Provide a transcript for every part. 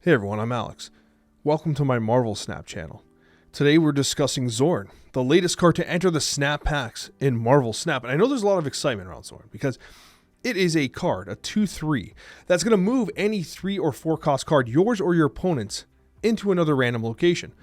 Hey everyone, I'm Alex. Welcome to my Marvel Snap channel. Today we're discussing Xorn, the latest card to enter the Snap packs in Marvel Snap. And I know there's a lot of excitement around Xorn because it is a card, a 2/3, that's going to move any 3 or 4 cost card, yours or your opponent's, into another random location.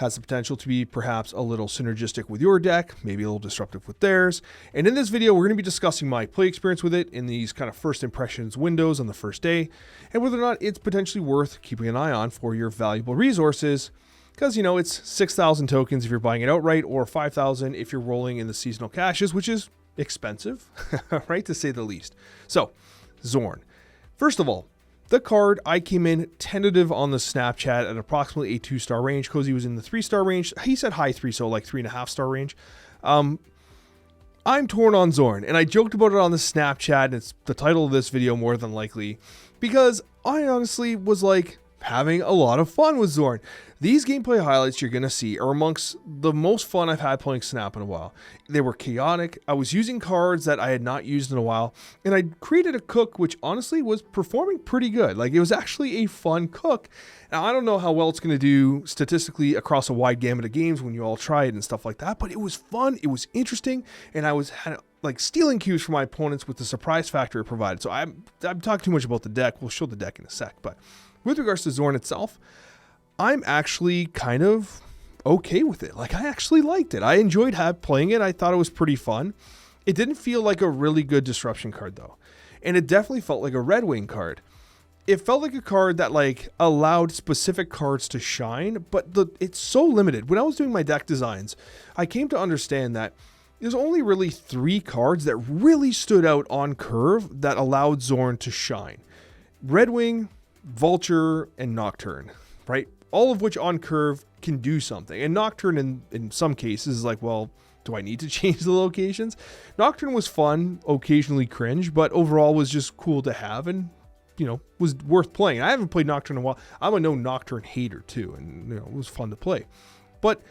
Has the potential to be perhaps a little synergistic with your deck, maybe a little disruptive with theirs. And in this video, we're going to be discussing my play experience with it in these kind of first impressions windows on the first day, and whether or not it's potentially worth keeping an eye on for your valuable resources. Because, you know, it's 6,000 tokens if you're buying it outright, or 5,000 if you're rolling in the seasonal caches, which is expensive, right, to say the least. So, Xorn. First of all, the card, I came in tentative on the Snapchat at approximately a 2-star range. Cozy was in the 3-star range. He said high 3, so like 3.5-star range. I'm torn on Xorn, and I joked about it on the Snapchat, and it's the title of this video more than likely, because I honestly was like having a lot of fun with Xorn. These gameplay highlights you're going to see are amongst the most fun I've had playing Snap in a while. They were chaotic. I was using cards that I had not used in a while, and I created a cook which honestly was performing pretty good. Like, it was actually a fun cook. Now, I don't know how well it's going to do statistically across a wide gamut of games when you all try it and stuff like that, but it was fun, it was interesting, and I was like stealing cues from my opponents with the surprise factor it provided. So I'm talking too much about the deck. We'll show the deck in a sec, but with regards to Xorn itself, I'm actually kind of okay with it. Like, I actually liked it. I enjoyed playing it. I thought it was pretty fun. It didn't feel like a really good disruption card though. And it definitely felt like a Red Wing card. It felt like a card that like allowed specific cards to shine, but it's so limited. When I was doing my deck designs, I came to understand that there's only really 3 cards that really stood out on curve that allowed Xorn to shine. Red Wing, Vulture, and Nocturne, right? All of which on curve can do something. And Nocturne in some cases is like, well, do I need to change the locations? Nocturne was fun, occasionally cringe, but overall was just cool to have and, you know, was worth playing. I haven't played Nocturne in a while. I'm a no Nocturne hater too, and, you know, it was fun to play. But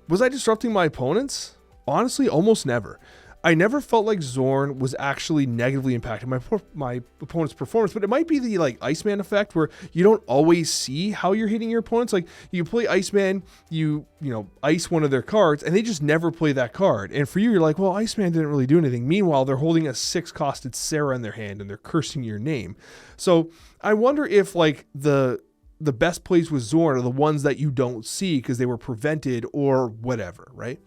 was I disrupting my opponents? Honestly, almost never. I never felt like Xorn was actually negatively impacting my opponent's performance, but it might be the like Iceman effect where you don't always see how you're hitting your opponents. Like, you play Iceman, you know, ice one of their cards, and they just never play that card. And for you, you're like, well, Iceman didn't really do anything. Meanwhile, they're holding a 6-costed Sarah in their hand and they're cursing your name. So I wonder if like the best plays with Xorn are the ones that you don't see because they were prevented or whatever, right?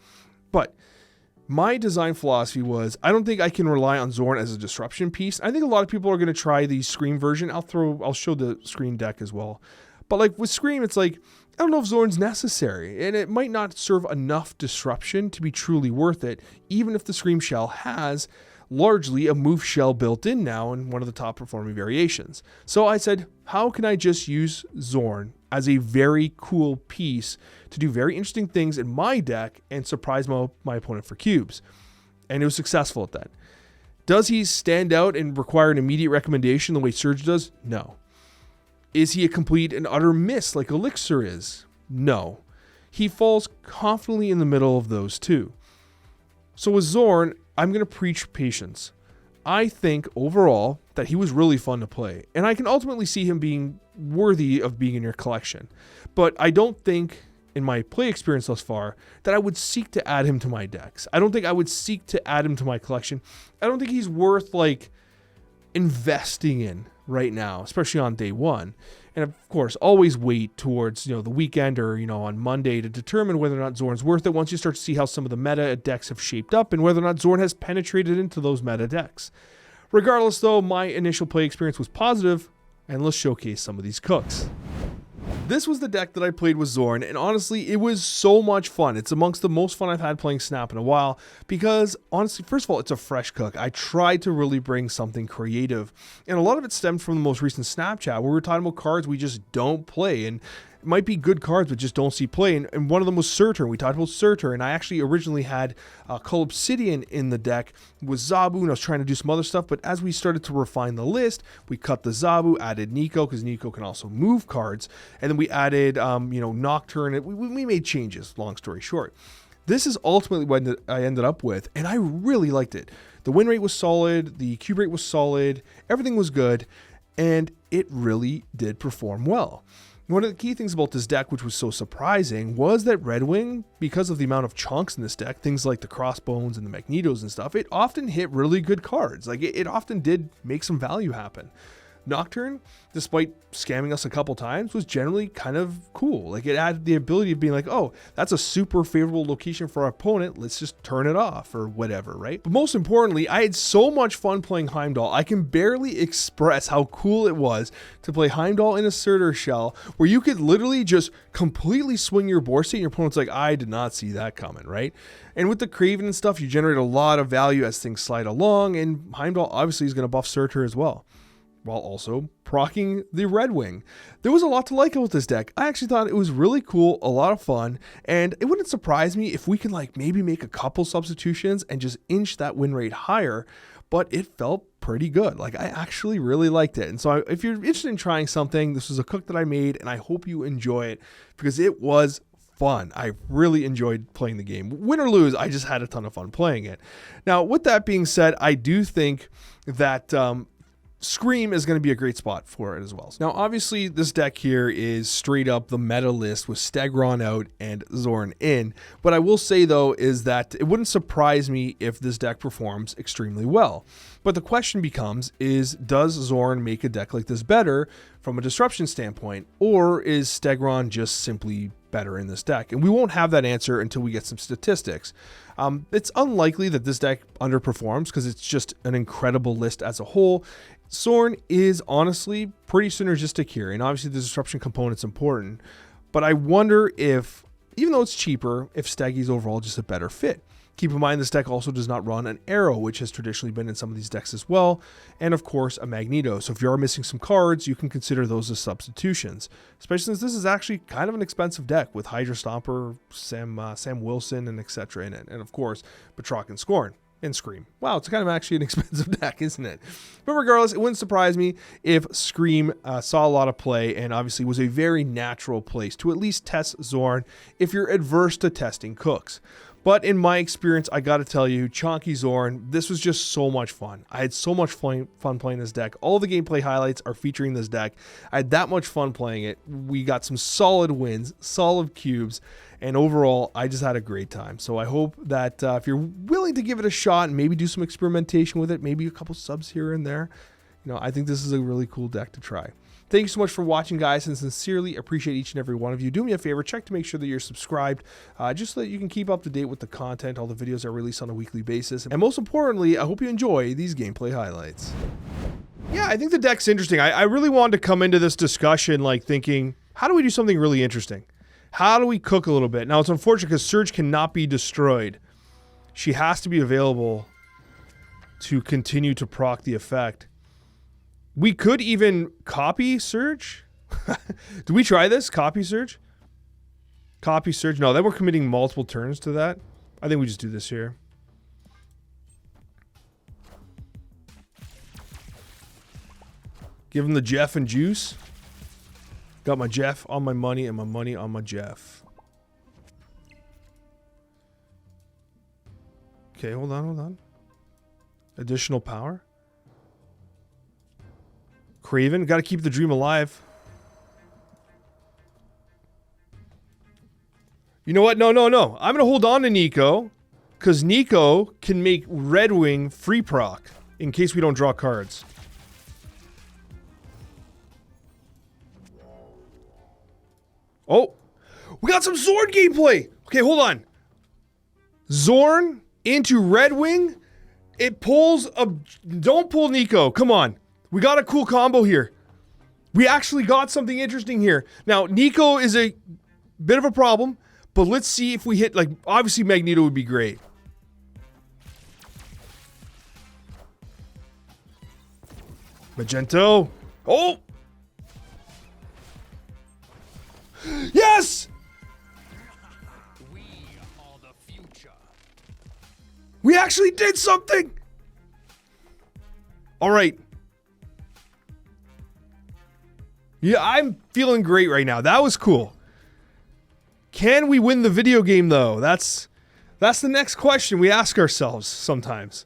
But my design philosophy was, I don't think I can rely on Xorn as a disruption piece. I think a lot of people are going to try the Scream version. I'll show the Scream deck as well. But like with Scream, it's like, I don't know if Xorn's necessary, and it might not serve enough disruption to be truly worth it, even if the Scream shell has largely a move shell built in now in one of the top performing variations. So I said, how can I just use Xorn as a very cool piece to do very interesting things in my deck and surprise my opponent for cubes? And it was successful at that. Does he stand out and require an immediate recommendation the way Surge does? No. Is he a complete and utter miss like ELIXIR is? No. He falls confidently in the middle of those two. So with Xorn, I'm going to preach patience. I think overall that he was really fun to play, and I can ultimately see him being worthy of being in your collection. But I don't think, in my play experience thus far, that I would seek to add him to my decks. I don't think I would seek to add him to my collection. I don't think he's worth like investing in right now, especially on day one. And of course, always wait towards, you know, the weekend or, you know, on Monday to determine whether or not Xorn's worth it once you start to see how some of the meta decks have shaped up and whether or not Xorn has penetrated into those meta decks. Regardless though, my initial play experience was positive, and let's showcase some of these cooks. This was the deck that I played with Xorn, and honestly, it was so much fun. It's amongst the most fun I've had playing Snap in a while, because honestly, first of all, it's a fresh cook. I tried to really bring something creative, and a lot of it stemmed from the most recent Snapchat, where we were talking about cards we just don't play, and it might be good cards but just don't see play, and one of them was Surtur. We talked about Surtur, and I actually originally had Obsidian in the deck with Zabu, and I was trying to do some other stuff, but as we started to refine the list, we cut the Zabu, added Nico, because Nico can also move cards, and then we added you know, Nocturne. We made changes, long story short. This is ultimately what I ended up with, and I really liked it. The win rate was solid, the cube rate was solid, everything was good, and it really did perform well. One of the key things about this deck, which was so surprising, was that Red Wing, because of the amount of chunks in this deck, things like the crossbones and the magnetos and stuff, it often hit really good cards. Like it often did make some value happen. Nocturne, despite scamming us a couple times, was generally kind of cool. Like it had the ability of being like, oh, that's a super favorable location for our opponent, let's just turn it off or whatever, right? But most importantly, I had so much fun playing Heimdall. I can barely express how cool it was to play Heimdall in a Surtur Shell, where you could literally just completely swing your board state and your opponent's like, I did not see that coming, right? And with the Craven and stuff, you generate a lot of value as things slide along, and Heimdall obviously is going to buff Surtur as well, while also proccing the Red Wing. There was a lot to like about this deck. I actually thought it was really cool, a lot of fun, and it wouldn't surprise me if we could like maybe make a couple substitutions and just inch that win rate higher, but it felt pretty good. Like I actually really liked it. And so if you're interested in trying something, this was a cook that I made, and I hope you enjoy it because it was fun. I really enjoyed playing the game. Win or lose, I just had a ton of fun playing it. Now, with that being said, I do think that Scream is going to be a great spot for it as well. Now, obviously, this deck here is straight up the meta list with Stegron out and Zorn in. What I will say, though, is that it wouldn't surprise me if this deck performs extremely well. But the question becomes, does Zorn make a deck like this better from a disruption standpoint, or is Stegron just simply better in this deck? And we won't have that answer until we get some statistics. It's unlikely that this deck underperforms because it's just an incredible list as a whole. Zorn is honestly pretty synergistic here, and obviously the disruption component's important, but I wonder if, even though it's cheaper, if Steggy's overall just a better fit. Keep in mind this deck also does not run an Arrow, which has traditionally been in some of these decks as well, and of course a Magneto. So if you are missing some cards, you can consider those as substitutions, especially since this is actually kind of an expensive deck with Hydra Stomper, Sam Wilson, and etc. in it, and of course Batroc and Scorn. And Scream. Wow, it's kind of actually an expensive deck, isn't it? But regardless, it wouldn't surprise me if Scream saw a lot of play and obviously was a very natural place to at least test Zorn if you're adverse to testing cooks. But in my experience, I got to tell you, Chonky Zorn, this was just so much fun. I had so much fun playing this deck. All the gameplay highlights are featuring this deck. I had that much fun playing it. We got some solid wins, solid cubes, and overall, I just had a great time. So I hope that if you're willing to give it a shot and maybe do some experimentation with it, maybe a couple subs here and there, I think this is a really cool deck to try. Thank you so much for watching, guys, and sincerely appreciate each and every one of you. Do me a favor, check to make sure that you're subscribed, just so that you can keep up to date with the content, all the videos are released on a weekly basis. And most importantly, I hope you enjoy these gameplay highlights. Yeah, I think the deck's interesting. I really wanted to come into this discussion like thinking, how do we do something really interesting? How do we cook a little bit? Now, it's unfortunate because Surge cannot be destroyed. She has to be available to continue to proc the effect. We could even copy Surge. Do we try this? Copy Surge? Copy Surge? No, then we're committing multiple turns to that. I think we just do this here. Give him the Jeff and Juice. Got my Jeff on my money and my money on my Jeff. Okay, hold on. Additional power. Craven, got to keep the dream alive. You know what? No. I'm going to hold on to Nico because Nico can make Red Wing free proc in case we don't draw cards. Oh, we got some Zorn gameplay. Okay, hold on. Zorn into Red Wing. It pulls a... Don't pull Nico. Come on. We got a cool combo here. We actually got something interesting here. Now, Nico is a bit of a problem, but let's see if we hit, like, obviously Magneto would be great. Magento. Oh! Yes! We are the future. We actually did something! All right. Yeah, I'm feeling great right now. That was cool. Can we win the video game, though? That's the next question we ask ourselves sometimes.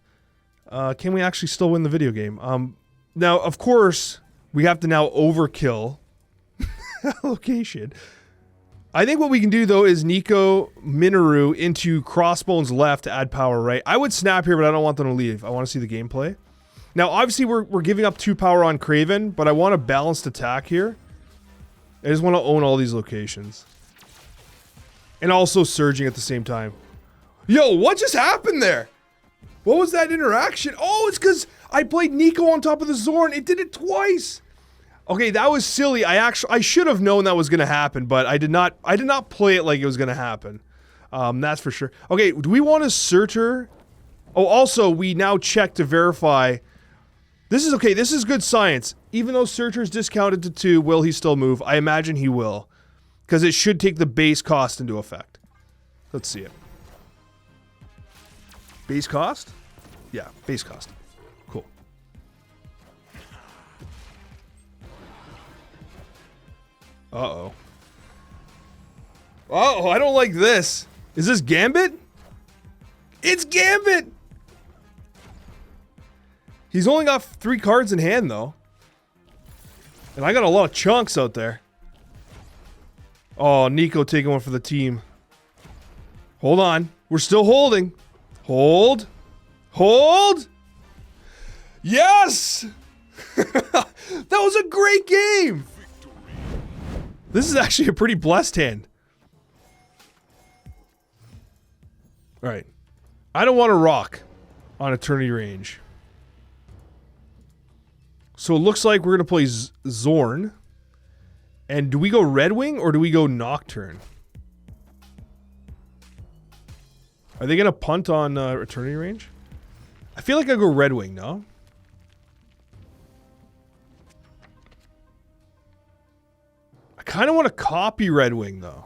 Can we actually still win the video game? Now, of course, we have to now overkill location. I think what we can do, though, is Nico Minoru into Crossbones left to add power right. I would snap here, but I don't want them to leave. I want to see the gameplay. Now, obviously, we're giving up 2 power on Kraven, but I want a balanced attack here. I just want to own all these locations. And also surging at the same time. Yo, what just happened there? What was that interaction? Oh, it's because I played Nico on top of the Zorn. It did it twice. Okay, that was silly. I should have known that was going to happen, but I did not play it like it was going to happen. That's for sure. Okay, do we want a Surtur? Oh, also, we now check to verify. This is okay. This is good science. Even though Surtur's discounted to 2, will he still move? I imagine he will. Because it should take the base cost into effect. Let's see it. Base cost? Yeah, base cost. Cool. Uh-oh. Uh-oh, I don't like this. Is this Gambit? It's Gambit! He's only got 3 cards in hand, though. And I got a lot of chunks out there. Oh, Nico taking one for the team. Hold on. We're still holding. Hold. Hold. Yes! That was a great game! This is actually a pretty blessed hand. Alright. I don't want to rock on Eternity Range. So it looks like we're going to play Zorn. And do we go Red Wing or do we go Nocturne? Are they going to punt on Eternity Range? I feel like I go Red Wing, no? I kind of want to copy Red Wing, though.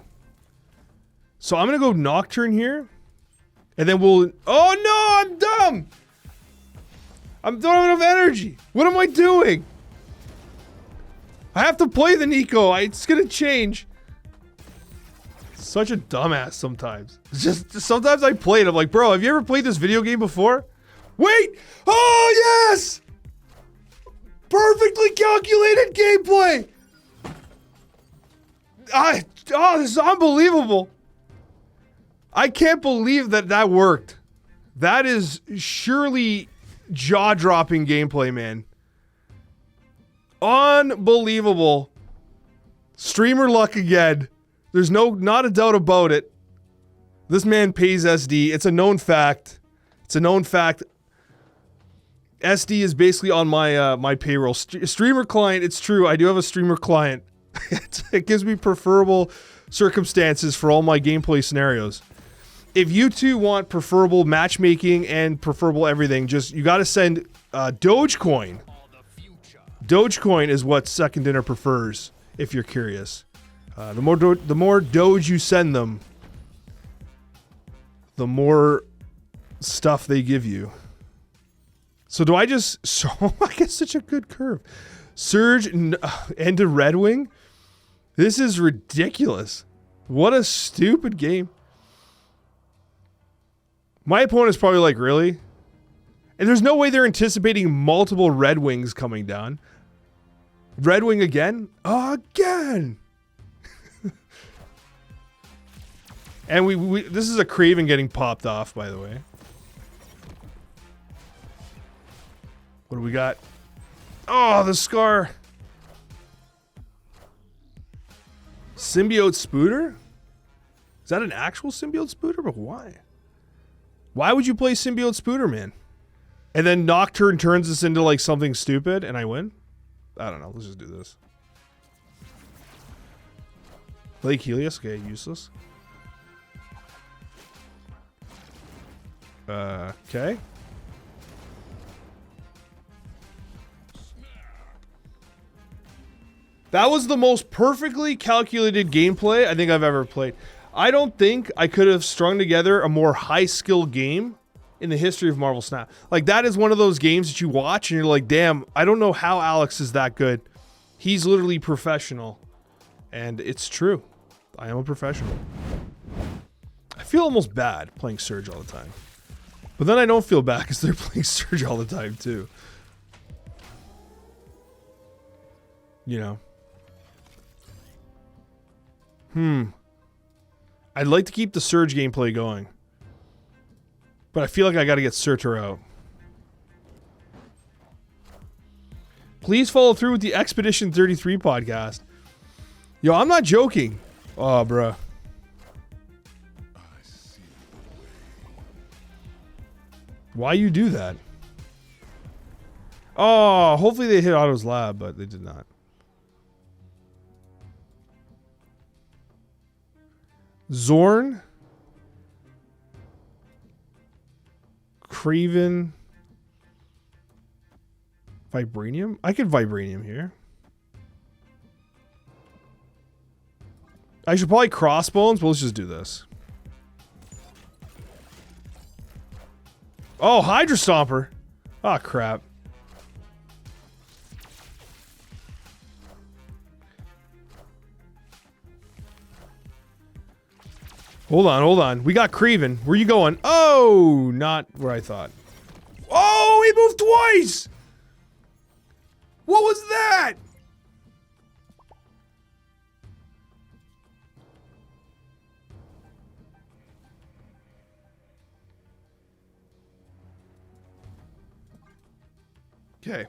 So I'm going to go Nocturne here. And then we'll... Oh, no! I'm dumb! I don't have enough energy. What am I doing? I have to play the Nico. It's going to change. Such a dumbass sometimes. It's just sometimes I play it. I'm like, bro, have you ever played this video game before? Wait! Oh, yes! Perfectly calculated gameplay! Oh, this is unbelievable. I can't believe that worked. That is surely jaw-dropping gameplay, man. Unbelievable. Streamer luck again. There's not a doubt about it. This man pays SD. It's a known fact. It's a known fact. SD is basically on my my payroll. Streamer client, it's true. I do have a streamer client. It gives me preferable circumstances for all my gameplay scenarios. If you two want preferable matchmaking and preferable everything, just you got to send Dogecoin. Dogecoin is what Second Dinner prefers. If you're curious, the more Doge you send them, the more stuff they give you. So do I just... So I get such a good curve. Surge into Red Wing? This is ridiculous. What a stupid game. My opponent's probably like, really? And there's no way they're anticipating multiple Red Wings coming down. Red Wing again? Again! And we this is a Kraven getting popped off, by the way. What do we got? Oh, the Scar. Symbiote Spooter? Is that an actual Symbiote Spooter? But why? Why would you play Symbiote Spooter, man? And then Nocturne turns this into like something stupid and I win? I don't know. Let's just do this. Lake Helios? Okay, useless. Okay. That was the most perfectly calculated gameplay I think I've ever played. I don't think I could have strung together a more high-skill game in the history of Marvel Snap. Like, that is one of those games that you watch and you're like, damn, I don't know how Alex is that good. He's literally professional. And it's true. I am a professional. I feel almost bad playing Surge all the time. But then I don't feel bad because they're playing Surge all the time, too. You know. I'd like to keep the Surge gameplay going. But I feel like I gotta get Surtur out. Please follow through with the Expedition 33 podcast. Yo, I'm not joking. Oh, bruh. Why you do that? Oh, hopefully they hit Otto's lab, but they did not. Zorn. Craven. Vibranium? I could Vibranium here. I should probably Crossbones, but let's just do this. Oh, Hydra Stomper. Oh, crap. Hold on, hold on. We got Craven. Where you going? Oh, not where I thought. Oh, he moved twice! What was that? Okay.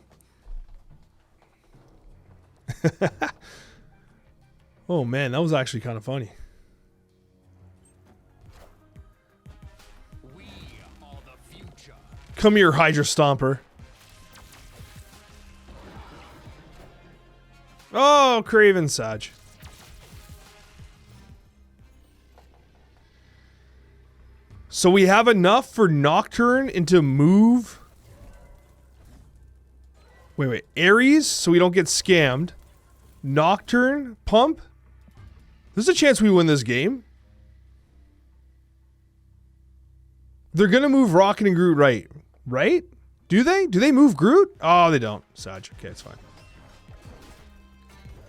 Oh man, that was actually kind of funny. We are the future. Come here, Hydra Stomper. Oh, Craven Sag. So we have enough for Nocturne into move. Wait. Ares, so we don't get scammed. Nocturne, pump. There's a chance we win this game. They're gonna move Rocket and Groot right. Right? Do they? Do they move Groot? Oh, they don't. Sag. Okay, it's fine.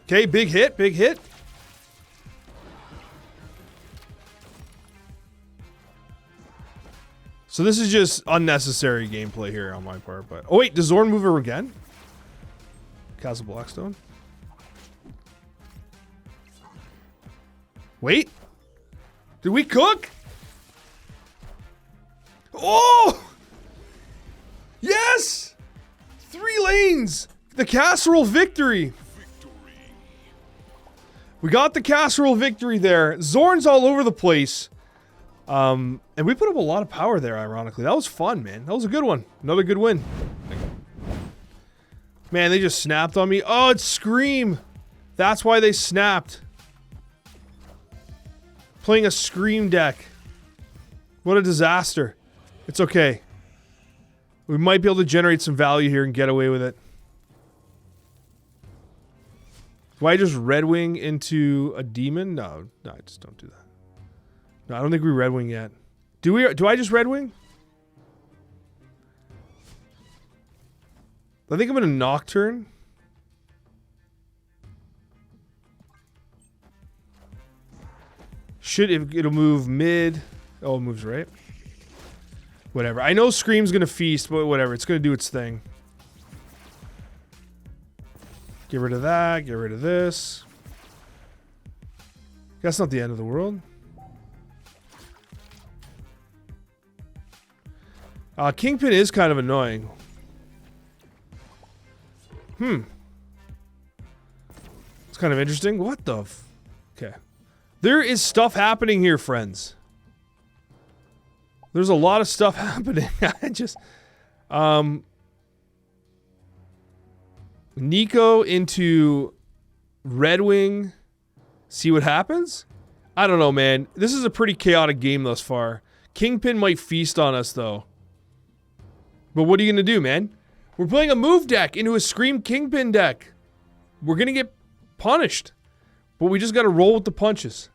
Okay, big hit, big hit. So this is just unnecessary gameplay here on my part, but... Oh wait, does Zorn move her again? Castle Blackstone? Wait! Did we cook? Oh! Yes! 3 lanes! The casserole victory! We got the casserole victory there. Zorn's all over the place. And we put up a lot of power there, ironically. That was fun, man. That was a good one. Another good win. Man, they just snapped on me. Oh, it's Scream. That's why they snapped. Playing a Scream deck. What a disaster. It's okay. We might be able to generate some value here and get away with it. Do I just Red Wing into a demon? No, I just don't do that. No, I don't think we Red Wing yet. Do we? Do I just Red Wing? I think I'm gonna Nocturne. It'll move mid. Oh, it moves right. Whatever. I know Scream's gonna feast, but whatever. It's gonna do its thing. Get rid of that. Get rid of this. That's not the end of the world. Kingpin is kind of annoying. It's kind of interesting. What the f... Okay. There is stuff happening here, friends. There's a lot of stuff happening. I just... Nico into Red Wing. See what happens? I don't know, man. This is a pretty chaotic game thus far. Kingpin might feast on us, though. But what are you going to do, man? We're playing a move deck into a Scream Kingpin deck. We're going to get punished. But we just got to roll with the punches.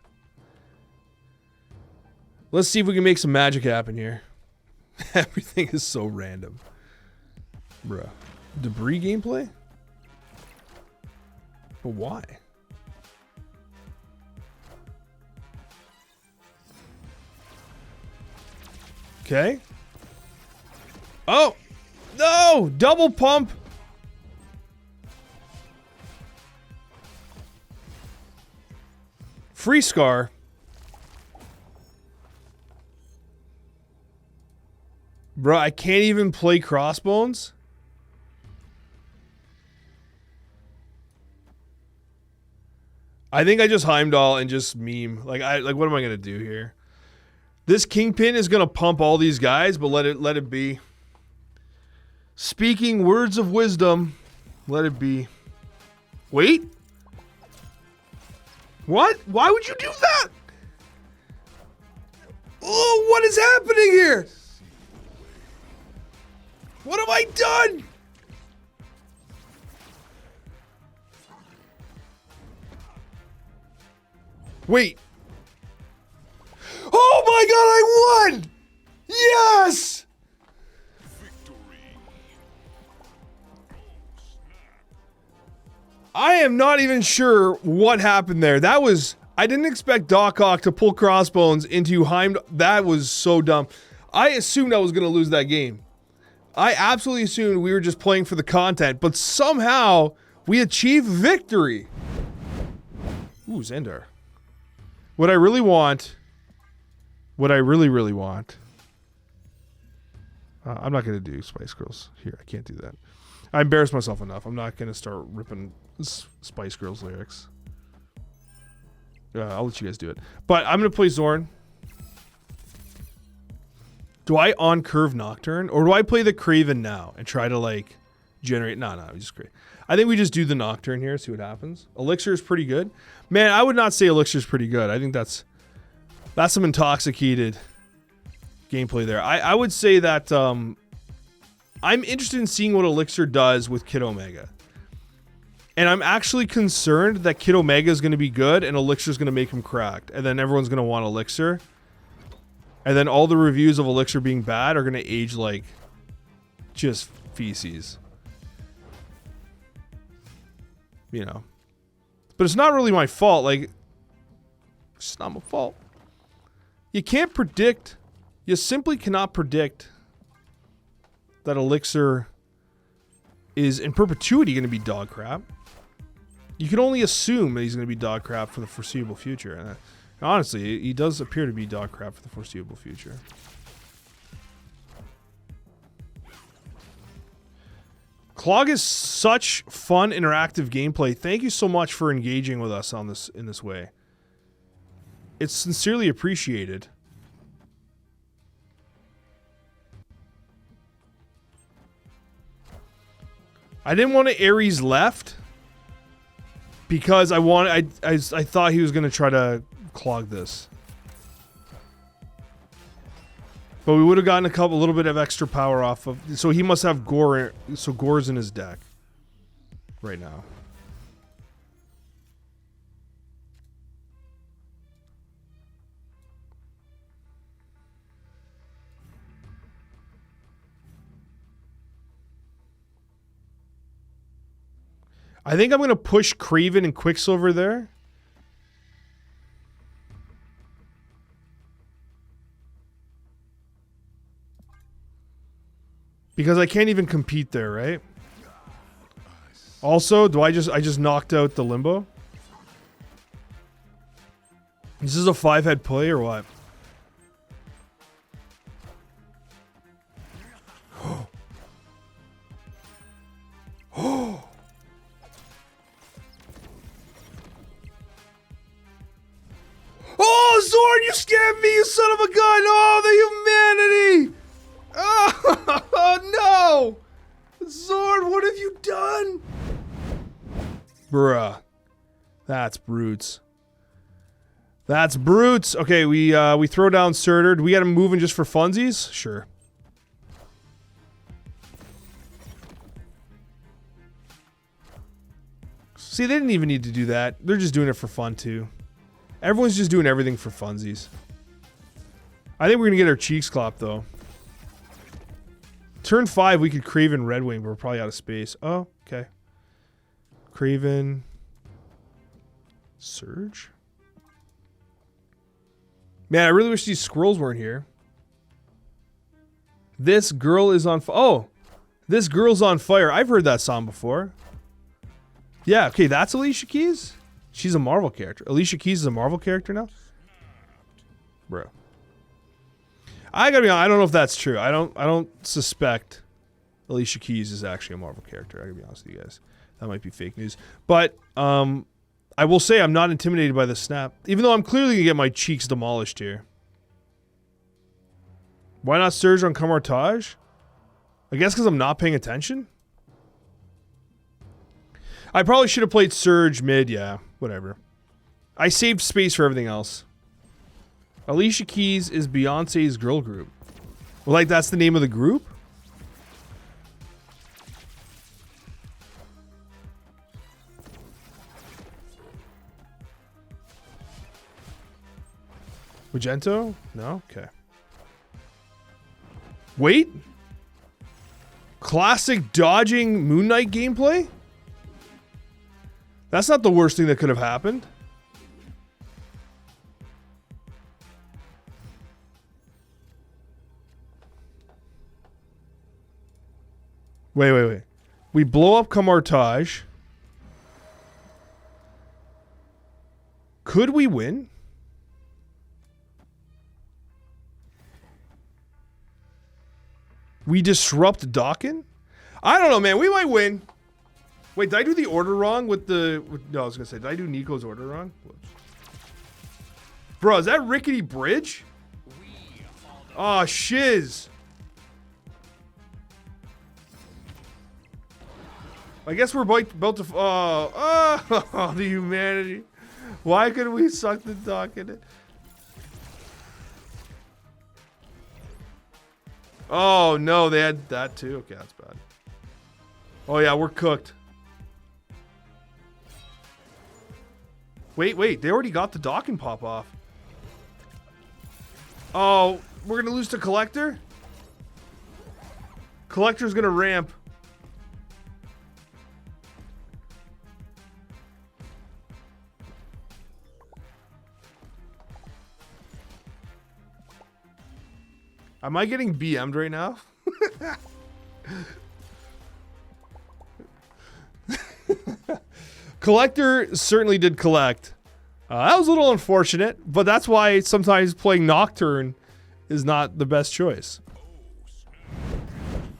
Let's see if we can make some magic happen here. Everything is so random. Bruh. Debris gameplay? But why? Okay. Oh! No! Double pump! Free Scar. Bro, I can't even play Crossbones. I think I just Heimdall and just meme. Like what am I gonna do here? This Kingpin is gonna pump all these guys, but let it be. Speaking words of wisdom, let it be. Wait. What? Why would you do that? Oh, what is happening here? What have I done? Wait. Oh my god, I won! Yes! I am not even sure what happened there. That was... I didn't expect Doc Ock to pull Crossbones into Heimdall. That was so dumb. I assumed I was going to lose that game. I absolutely assumed we were just playing for the content, but somehow we achieved victory. Ooh, Xandar. What I really want... What I really want... I'm not going to do Spice Girls here. I can't do that. I embarrassed myself enough. I'm not going to start ripping Spice Girls lyrics. I'll let you guys do it. But I'm going to play Zorn. Do I on-curve Nocturne? Or do I play the Craven now and try to, like, generate... No, we just create. I think we just do the Nocturne here, see what happens. Elixir is pretty good. Man, I would not say Elixir is pretty good. I think that's some intoxicated gameplay there. I would say that I'm interested in seeing what Elixir does with Kid Omega. And I'm actually concerned that Kid Omega is going to be good and Elixir is going to make him cracked. And then everyone's going to want Elixir. And then all the reviews of Elixir being bad are going to age like just feces. You know. But it's not really my fault. Like, it's just not my fault. You can't predict. You simply cannot predict that Elixir is in perpetuity going to be dog crap. You can only assume that he's going to be dog crap for the foreseeable future. And honestly, he does appear to be dog crap for the foreseeable future. Clog is such fun, interactive gameplay. Thank you so much for engaging with us on this in this way. It's sincerely appreciated. I didn't want to Ares left because I thought he was going to try to clog this. But we would have gotten a little bit of extra power off of... So he must have Gore... So Gore's in his deck. Right now. I think I'm going to push Craven and Quicksilver there. Because I can't even compete there, right? Also, I just knocked out the Limbo? This is a 5-head play or what? Oh, Zorn, you scared me, you son of a gun! Oh, the humanity! Oh, no! Zorn, what have you done? Bruh. That's brutes. That's brutes. Okay, we throw down Surtur. Do we got him moving just for funsies? Sure. See, they didn't even need to do that. They're just doing it for fun, too. Everyone's just doing everything for funsies. I think we're going to get our cheeks clapped, though. Turn 5, we could Craven Red Wing, but we're probably out of space. Oh, okay. Craven... Surge? Man, I really wish these squirrels weren't here. This girl is on fire. Oh! This girl's on fire. I've heard that song before. Yeah, okay, that's Alicia Keys? She's a Marvel character. Alicia Keys is a Marvel character now? Bro. I gotta be honest, I don't know if that's true. I don't suspect Alicia Keys is actually a Marvel character. I gotta be honest with you guys. That might be fake news. But I will say I'm not intimidated by the snap. Even though I'm clearly gonna get my cheeks demolished here. Why not Surge on Camartage? I guess because I'm not paying attention? I probably should have played Surge mid, yeah. Whatever. I saved space for everything else. Alicia Keys is Beyonce's girl group. Well, like, that's the name of the group? Magento? No? Okay. Wait? Classic dodging Moon Knight gameplay? That's not the worst thing that could have happened. Wait. We blow up Camartage. Could we win? We disrupt Dawkin? I don't know, man. We might win. Wait, did I do the order wrong with the... no, I was going to say, did I do Nico's order wrong? Whoops. Bro, is that Rickety Bridge? Oh, shiz. I guess we're about to... oh, the humanity. Why couldn't we suck the dock in it? Oh, no, they had that too? Okay, that's bad. Oh, yeah, we're cooked. Wait, they already got the dock and pop off. Oh, we're going to lose to Collector? Collector's going to ramp. Am I getting BM'd right now? Collector certainly did collect. That was a little unfortunate, but that's why sometimes playing Nocturne is not the best choice.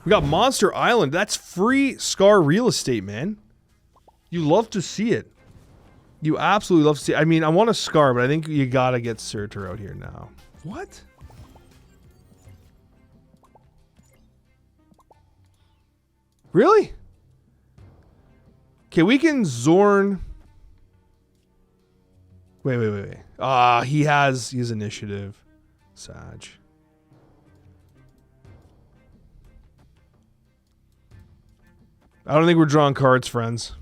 We got Monster Island. That's free Scar real estate, man. You love to see it. You absolutely love to see it. I mean, I want a Scar, but I think you gotta get Surtur out here now. What? Really? Okay, we can Zorn. Wait. Ah, he has initiative. Sag. I don't think we're drawing cards, friends.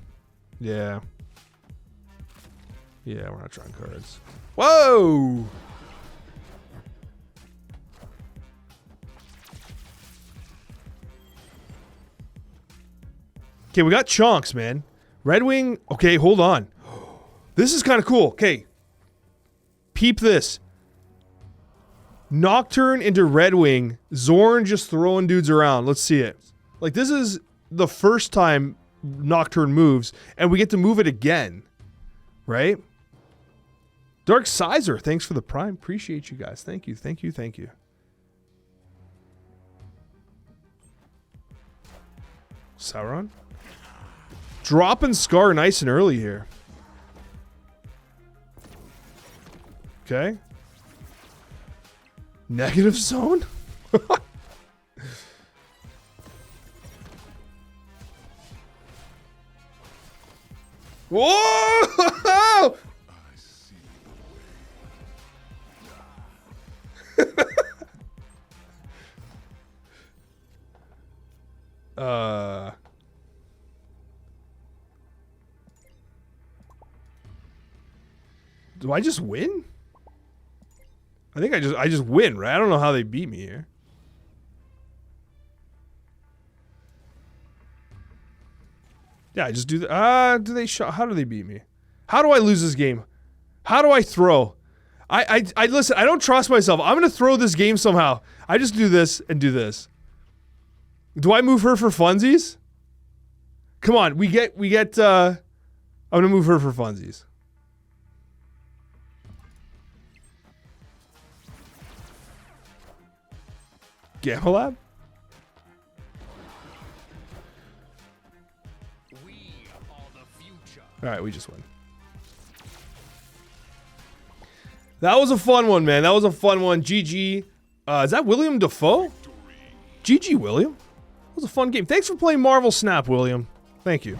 Yeah. Yeah, we're not drawing cards. Whoa! Okay, we got chunks, man. Red Wing. Okay, hold on. This is kind of cool. Okay. Peep this. Nocturne into Red Wing. Zorn just throwing dudes around. Let's see it. Like, this is the first time Nocturne moves, and we get to move it again. Right? Dark Sizer, thanks for the prime. Appreciate you guys. Thank you. Sauron? Dropping Scar nice and early here. Okay. Negative zone? Whoa! Do I just win? I think I just win, right? I don't know how they beat me here. Yeah, I just do the how do they beat me? How do I lose this game? How do I throw? I listen, I don't trust myself. I'm gonna throw this game somehow. I just do this and do this. Do I move her for funsies? Come on, we get I'm gonna move her for funsies. Gamma Lab? Alright, we just win. That was a fun one, man. That was a fun one. GG. Is that William Defoe? GG, William. That was a fun game. Thanks for playing Marvel Snap, William. Thank you.